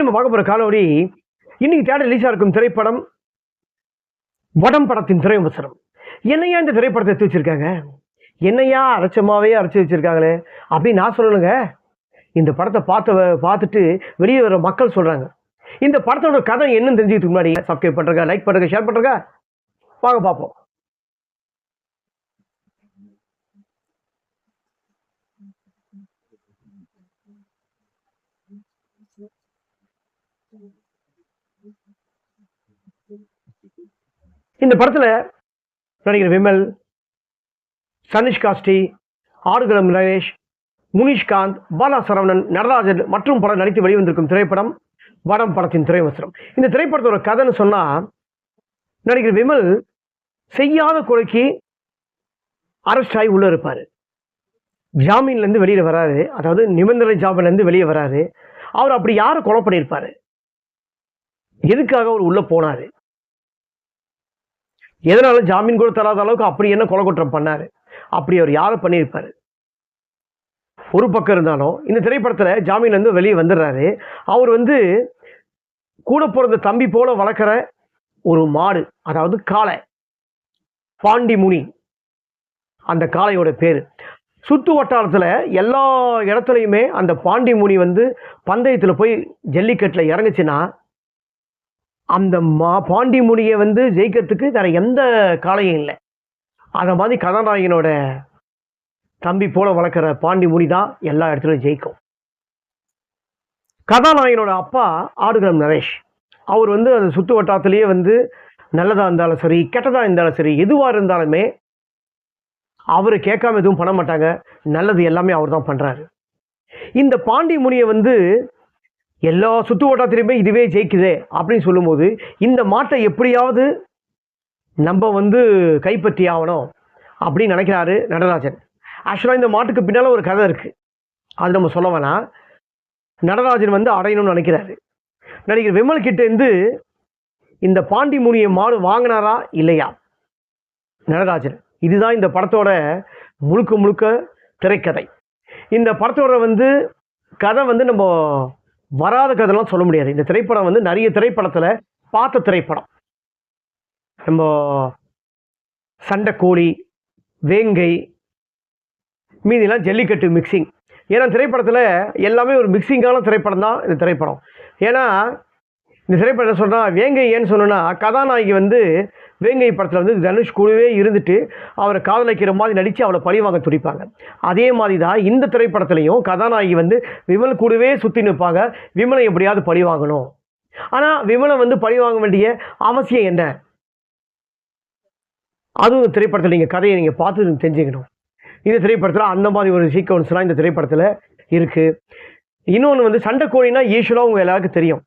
நம்ம பார்க்க போற காணொளி இன்னைக்கு தேட்டர் ரிலீஸா இருக்கும் திரைப்படம் வடம் படத்தின் திரை விமர்சனம். என்னையா இந்த திரைப்படத்தை எடுத்து வச்சிருக்காங்க, என்னையா அரைச்சமாவே அரைச்சி வச்சிருக்காங்களே அப்படின்னு நான் சொல்லணுங்க. இந்த படத்தை பார்த்துட்டு வெளியே வர மக்கள் சொல்றாங்க. இந்த படத்தோட கதை என்னன்னு தெரிஞ்சுக்கிறதுக்கு முன்னாடி சப்ஸ்கிரைப் பண்றங்க, லைக் பண்ணுங்க, ஷேர் பண்ணுங்க. வாங்க பார்ப்போம். இந்த படத்துல நடிகர் விமல், சனிஷ்காஸ்டி, ஆடுகளம் நரேஷ், முனிஷ்காந்த், பாலா சரவணன், நடராஜன் மற்றும் பலர் நடித்து வெளிவந்திருக்கும் திரைப்படம் வடம் படத்தின் திரை விமர்சனம். இந்த திரைப்படத்தோட கதைன்னு சொன்னா, நடிகர் விமல் செய்யாத கொலைக்கு அரெஸ்ட் ஆகி உள்ள இருப்பாரு. ஜாமீன்ல இருந்து வெளியில வராரு, அதாவது நிபந்தனை ஜாமீன்ல இருந்து வெளியே வராரு. அவர் அப்படி யாரை கொலை பண்ணியிருப்பாரு, எதுக்காக அவர் உள்ள போனாரு, எதனால ஜாமீன் கூட தராத அளவுக்கு அப்படி என்ன கொலை குற்றம் பண்ணாரு, அப்படி அவர் யாரை பண்ணியிருப்பாரு. ஒரு பக்கம் இருந்தாலும் இந்த திரைப்படத்துல ஜாமீன்ல இருந்து வெளியே வந்துடுறாரு. அவர் கூட பிறந்த தம்பி போல வளர்க்குற ஒரு மாடு, அதாவது காளை, பாண்டி முனி, அந்த காளையோட பேரு. சுத்து வட்டாரத்துல எல்லா இடத்துலையுமே அந்த பாண்டி முனி பந்தயத்துல போய் ஜல்லிக்கட்டுல இறங்குச்சுன்னா அந்த பாண்டி முனியை ஜெயிக்கிறதுக்கு வேற எந்த காளையும் இல்லை. அந்த மாதிரி கதாநாயகனோட தம்பி போல வளர்க்குற பாண்டி முனி தான் எல்லா இடத்துலையும் ஜெயிக்கும். கதாநாயகனோட அப்பா ஆடுகளம் நரேஷ், அவர் அந்த சுத்து வட்டாரத்திலேயே நல்லதா இருந்தாலும் சரி, கெட்டதா இருந்தாலும் சரி, எதுவா இருந்தாலுமே அவரு கேட்காம எதுவும் பண்ண மாட்டாங்க. நல்லது எல்லாமே அவர் தான் பண்றாரு. இந்த பாண்டி முனியை எல்லா சுத்து வட்டாரத்திலையுமே இதுவே ஜெயிக்குதே அப்படின்னு சொல்லும்போது, இந்த மாட்டை எப்படியாவது நம்ம கைப்பற்றி ஆகணும் அப்படின்னு நினைக்கிறாரு நடராஜன். ஆக்சுவலாக இந்த மாட்டுக்கு பின்னால் ஒரு கதை இருக்கு, அது நம்ம சொல்ல வேணாம். நடராஜன் அடையணும்னு நினைக்கிறாரு. நடிகர் விமல் கிட்ட இந்த பாண்டி முனியை மாடு வாங்கினாரா இல்லையா நடராஜன், இதுதான் இந்த படத்தோட முழுக்க முழுக்க திரைக்கதை. இந்த படத்தோட கதை நம்ம வராத கதைலாம் சொல்ல முடியாது. இந்த திரைப்படம் நிறைய திரைப்படத்துல பார்த்த திரைப்படம். நம்ம சண்டைக்கோழி, வேங்கை, மீதிலாம் ஜல்லிக்கட்டு மிக்சிங். ஏன்னா திரைப்படத்துல எல்லாமே ஒரு மிக்சிங்கான திரைப்படம் தான் இந்த திரைப்படம். ஏன்னா இந்த திரைப்படம் சொன்னா வேங்கை ஏன்னு சொன்னா, கதாநாயகி வேங்கை படத்துல தனுஷ் கூடவே இருந்துட்டு அவரை காதலிக்கிற மாதிரி நடிச்சு அவளை பழி வாங்க துடிப்பாங்க. அதே மாதிரி தான் இந்த திரைப்படத்திலையும் கதாநாயகி விமல் கூடவே சுத்தி நிற்பாங்க, விமலை எப்படியாவது பழி வாங்கணும். ஆனா விமலை பழி வாங்க வேண்டிய அவசியம் என்ன, அதுவும் திரைப்படத்தில் நீங்க கதையை நீங்க பார்த்து தெரிஞ்சுக்கணும். இந்த திரைப்படத்தில் அந்த மாதிரி ஒரு சீக்வன்ஸ்லாம் இந்த திரைப்படத்தில் இருக்கு. இன்னொன்று சண்டைக்கோழினா யூஸ்வலாக உங்க எல்லாருக்கும் தெரியும்,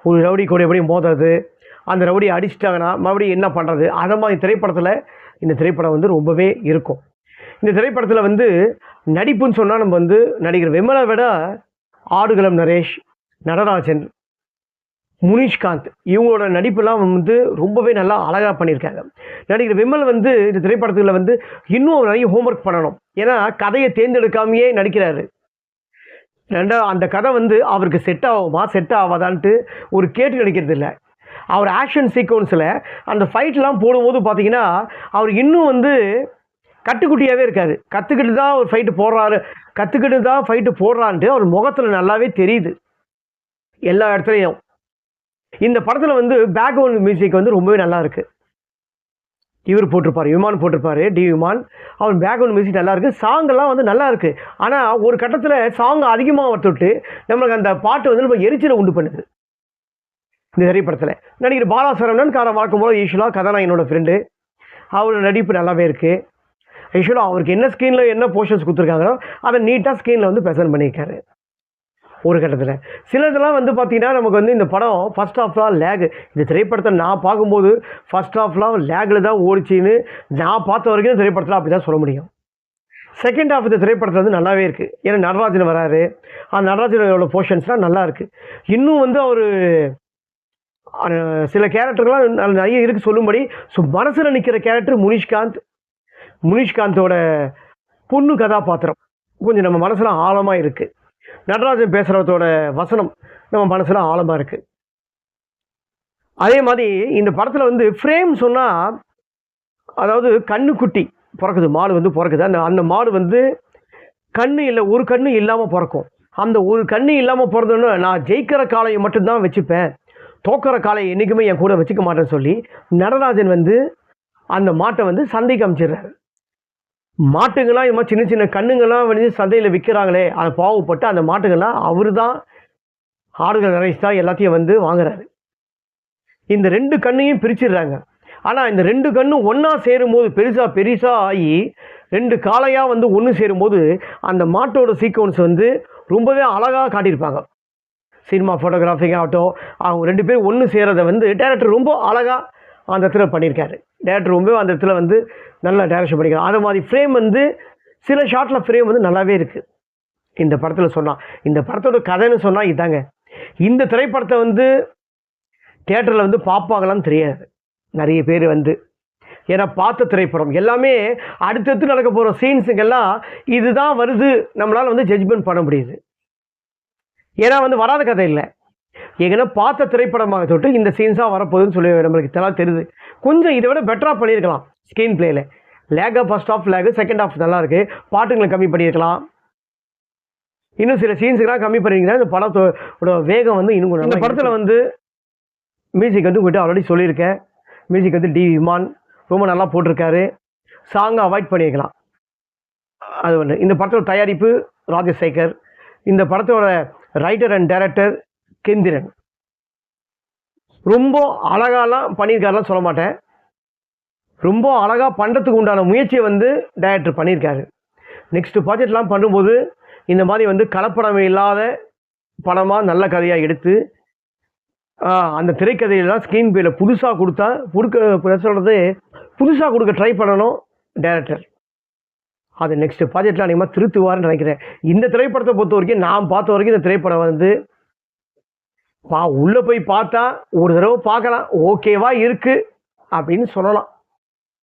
ஒரு ரவுடி கூட எப்படி மோதுறது, அந்த ரவுடியை அடிச்சிட்டாங்கன்னா மறுபடியும் என்ன பண்ணுறது, அதை மாதிரி திரைப்படத்தில் இந்த திரைப்படம் ரொம்பவே இருக்கும். இந்த திரைப்படத்தில் நடிப்புன்னு சொன்னால் நம்ம நடிகர் விமலை விட ஆடுகளம் நரேஷ், நடராஜன், முனிஷ்காந்த் இவங்களோட நடிப்புலாம் ரொம்பவே நல்லா அழகாக பண்ணியிருக்காங்க. நடிகர் விமல் இந்த திரைப்படத்தில் இன்னும் நிறைய ஹோம்ஒர்க் பண்ணணும். ஏன்னா கதையை தேர்ந்தெடுக்காமையே நடிக்கிறாரு. அந்த கதை அவருக்கு செட் ஆகுமா செட் ஆகாதான்ட்டு ஒரு கேட்டு நடிக்கிறது இல்லை. அவர் ஆக்ஷன் சீக்வன்ஸில் அந்த ஃபைட்லாம் போடும்போது பார்த்தீங்கன்னா அவர் இன்னும் கட்டுக்குட்டியாகவே இருக்காரு. கற்றுக்கிட்டு தான் ஒரு ஃபைட்டு போடுறான்ட்டு அவர் முகத்தில் நல்லாவே தெரியுது எல்லா இடத்துலையும். இந்த படத்தில் பேக்ரவுண்ட் மியூசிக் ரொம்பவே நல்லா இருக்கு. இவர் போட்டிருப்பார், விமான் போட்டிருப்பாரு, டி விமான். அவர் பேக்ரவுண்ட் மியூசிக் நல்லா இருக்கு, சாங் எல்லாம் நல்லா இருக்கு. ஆனால் ஒரு கட்டத்தில் சாங் அதிகமாக வரத்துட்டு நம்மளுக்கு அந்த பாட்டு நம்ம எரிச்சலை உண்டு பண்ணுது. இந்த திரைப்படத்தில் நடிகர் பாலா சரவணன் வழக்கம் போல யூஸ்வலாக கதாநாயகனோட ஃப்ரெண்டு, அவரோட நடிப்பு நல்லாவே இருக்கு. யூஸ்வலாக அவருக்கு என்ன ஸ்க்ரீனில் என்ன போர்ஷன்ஸ் கொடுத்துருக்காங்களோ அதை நீட்டாக ஸ்க்ரீனில் ப்ரெசென்ட் பண்ணியிருக்காரு. ஒரு கட்டத்தில் சிலதெல்லாம் பார்த்தீங்கன்னா நமக்கு இந்த படம் ஃபர்ஸ்ட் ஹாஃப்லாம் லேக். இந்த திரைப்படத்தை நான் பார்க்கும்போது ஃபர்ஸ்ட் ஹாஃப்லாம் லேக்கில் தான் ஓடிச்சின்னு நான் பார்த்த வரைக்கும் திரைப்படத்தில் அப்படி தான் சொல்ல முடியும். செகண்ட் ஹாஃப் இந்த திரைப்படத்தில் நல்லாவே இருக்குது. ஏன்னா நடராஜன் வராரு, அந்த நடராஜனோட போர்ஷன்ஸ்லாம் நல்லா இருக்குது. இன்னும் அவர் சில கேரக்டர்கள்லாம் நிறைய இருக்குது சொல்லும்படி. ஸோ மனசில் நிற்கிற கேரக்டர் முனிஷ்காந்தோட பொண்ணு கதாபாத்திரம் கொஞ்சம் நம்ம மனசில் ஆழமாக இருக்குது. நடராஜன் பேசுகிறதோட வசனம் நம்ம மனசில் ஆழமாக இருக்குது. அதே மாதிரி இந்த படத்தில் வந்து ஃப்ரேம் சொன்னால், அதாவது கண்ணுக்குட்டி பிறக்குது, மாடு வந்து பிறக்குது. அந்த மாடு வந்து கண்ணு இல்லை, ஒரு கண்ணு இல்லாமல் பிறக்கும். அந்த ஒரு கண்ணு இல்லாமல் பிறந்தோன்னு நான் ஜெயிக்கிற காளையை மட்டும்தான் வச்சுப்பேன், தோக்கிற காளையை என்றைக்குமே என் கூட வச்சுக்க மாட்டேன்னு சொல்லி நடராஜன் வந்து அந்த மாட்டை வந்து சந்தைக்கு அமைச்சிடுறாரு. மாட்டுங்கள்லாம் இது மாதிரி சின்ன சின்ன கண்ணுங்கள்லாம் வந்து சந்தையில் விற்கிறாங்களே, அதை பாவப்பட்டு அந்த மாட்டுகள்லாம் அவர் தான் ஆடுகள் நிறைச்சா எல்லாத்தையும் வந்து வாங்குறாரு. இந்த 2 கண்ணையும் பிரிச்சிடுறாங்க. ஆனால் இந்த 2 கண்ணும் ஒன்றா சேரும்போது பெருசாக ஆகி 2 காளையாக வந்து ஒன்று சேரும்போது அந்த மாட்டோட சீக்வன்ஸ் வந்து ரொம்பவே அழகாக காட்டியிருப்பாங்க. சினிமா ஃபோட்டோகிராஃபிங் ஆகட்டும், அவங்க 2 பேரும் ஒன்று சேரதை வந்து டைரக்டர் ரொம்ப அழகாக அந்த இடத்துல பண்ணியிருக்காரு. டைரக்டர் ரொம்ப அந்த இடத்துல வந்து நல்லா டைரக்ஷன் பண்ணியிருக்காரு. அது மாதிரி ஃப்ரேம் வந்து சில ஷார்ட்டில் ஃப்ரேம் வந்து நல்லாவே இருக்குது இந்த படத்தில். சொன்னால் இந்த படத்தோட கதைன்னு சொன்னால் இதாங்க. இந்த திரைப்படத்தை வந்து தியேட்டரில் வந்து பார்ப்பாங்களான்னு தெரியாது நிறைய பேர் வந்து. ஏன்னா பார்த்த திரைப்படம் எல்லாமே அடுத்தடுத்து நடக்க போகிற சீன்ஸுக்கெல்லாம் இதுதான் வருது, நம்மளால் வந்து ஜட்ஜ்மெண்ட் பண்ண முடியுது. ஏன்னா வந்து வராத கதை இல்லை, ஏன்னா பார்த்த திரைப்படமாக தொட்டு இந்த சீன்ஸாக வரப்போகுதுன்னு சொல்லி நம்மளுக்கு தெல்லாம் தெரியுது. கொஞ்சம் இதை விட பெட்டராக பண்ணியிருக்கலாம் ஸ்க்ரீன் பிளேயில். லேகாக ஃபர்ஸ்ட் ஆஃப் லேகு, செகண்ட் ஆஃப் நல்லா இருக்குது, பாட்டுங்களை கம்மி பண்ணியிருக்கலாம், இன்னும் சில சீன்ஸுக்கெல்லாம் கம்மி பண்ணியிருக்கீங்கன்னா இந்த படத்தோட வேகம் வந்து இன்னும் கொஞ்சம். இந்த படத்தில் வந்து மியூசிக் வந்து உங்கள்கிட்ட ஆல்ரெடி சொல்லியிருக்கேன். மியூசிக் வந்து டி விமான் ரொம்ப நல்லா போட்டிருக்காரு. சாங்கை அவாய்ட் பண்ணியிருக்கலாம், அது ஒன்று. இந்த படத்தோட தயாரிப்பு ராஜசேகர். இந்த படத்தோட ரைட்டர் அண்ட் டைரக்டர் கெந்திரன். ரொம்ப அழகாலாம் பண்ணியிருக்காருலாம் சொல்ல மாட்டேன், ரொம்ப அழகாக பண்ணுறதுக்கு உண்டான முயற்சியை வந்து டைரக்டர் பண்ணியிருக்காரு. நெக்ஸ்ட் ப்ராஜெக்ட்லாம் பண்ணும்போது இந்த மாதிரி வந்து கலப்படம் இல்லாத படமாக நல்ல கதையாக எடுத்து அந்த திரைக்கதையெல்லாம் ஸ்க்ரீன் பிளேல புதுசாக சொல்கிறது புதுசாக கொடுக்க ட்ரை பண்ணணும் டைரக்டர். அது நெக்ஸ்ட் ப்ராஜெக்டில் அதிகமாக திருத்துவார்னு நினைக்கிறேன். இந்த திரைப்படத்தை பொறுத்த வரைக்கும் நான் பார்த்த வரைக்கும் இந்த திரைப்படம் வந்து உள்ளே போய் பார்த்தா ஒரு தடவை பார்க்கலாம், ஓகேவா இருக்குது அப்படின்னு சொல்லலாம்.